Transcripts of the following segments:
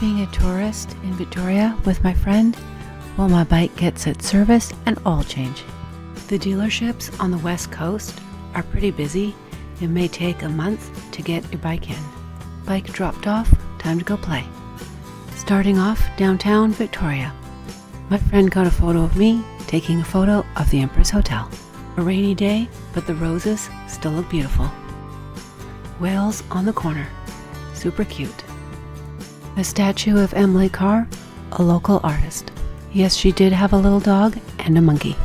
Being a tourist in Victoria with my friend while my bike gets its service and oil change. The dealerships on the west coast are pretty busy. It may take a month to get your bike in. Bike dropped off, time to go play. Starting off downtown Victoria. My friend got a photo of me taking a photo of the Empress Hotel. A rainy day, but the roses still look beautiful. Whales on the corner, super cute. A statue of Emily Carr, a local artist. Yes, she did have a little dog and a monkey.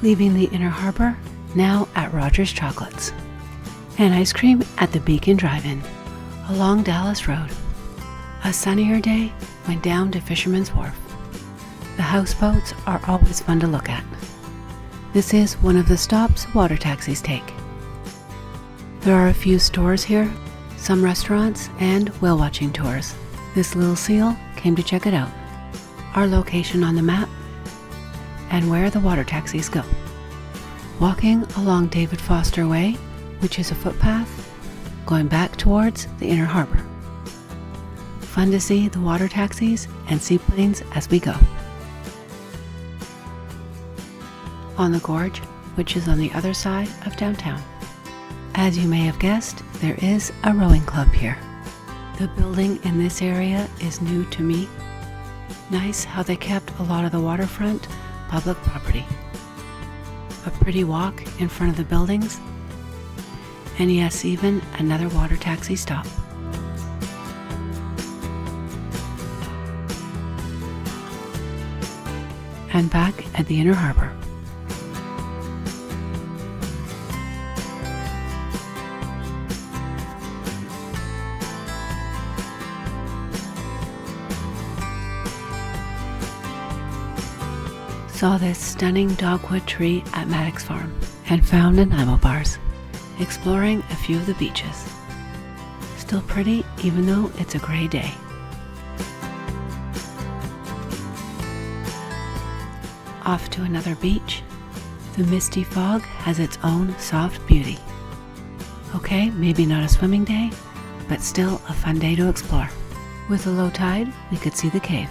Leaving the Inner Harbour, now at Rogers Chocolates. And ice cream at the Beacon Drive-In, along Dallas Road. A sunnier day went down to Fisherman's Wharf. The houseboats are always fun to look at. This is one of the stops water taxis take. There are a few stores here, some restaurants, and whale watching tours. This little seal came to check it out. Our location on the map, and where the water taxis go. Walking along David Foster Way, which is a footpath, going back towards the Inner Harbour. Fun to see the water taxis and seaplanes as we go. On the gorge, which is on the other side of downtown. As you may have guessed, there is a rowing club here. The building in this area is new to me. Nice how they kept a lot of the waterfront public property. A pretty walk in front of the buildings, and yes, even another water taxi stop. And back at the Inner Harbour. Saw this stunning dogwood tree at Maddox Farm and found an Nimo bars, exploring a few of the beaches. Still pretty even though it's a gray day. Off to another beach. The misty fog has its own soft beauty. Okay, maybe not a swimming day, but still a fun day to explore. With a low tide, we could see the cave.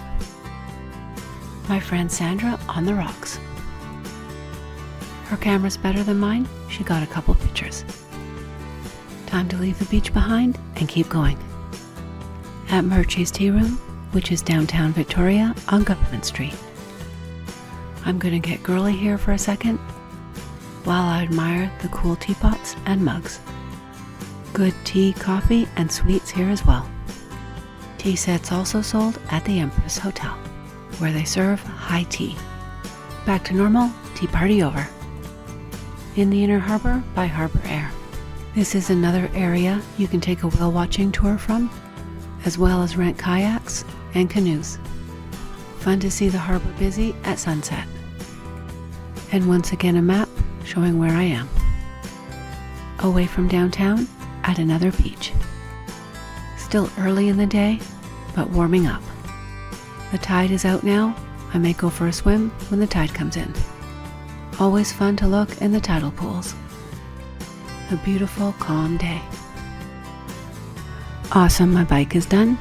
My friend Sandra on the rocks. Her camera's better than mine, she got a couple pictures. Time to leave the beach behind and keep going. At Murchie's Tea Room, which is downtown Victoria on Government Street. I'm gonna get girly here for a second while I admire the cool teapots and mugs. Good tea, coffee, and sweets here as well. Tea sets also sold at the Empress Hotel, where they serve high tea. Back to normal, tea party over. In the Inner Harbour by Harbour Air. This is another area you can take a whale watching tour from, as well as rent kayaks and canoes. Fun to see the harbour busy at sunset. And once again a map showing where I am. Away from downtown at another beach. Still early in the day, but warming up. The tide is out now. I may go for a swim when the tide comes in. Always fun to look in the tidal pools. A beautiful, calm day. Awesome, my bike is done.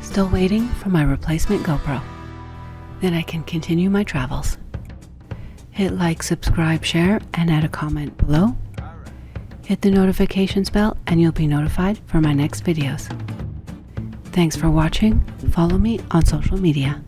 Still waiting for my replacement GoPro. Then I can continue my travels. Hit like, subscribe, share, and add a comment below. Hit the notifications bell and you'll be notified for my next videos. Thanks for watching. Follow me on social media.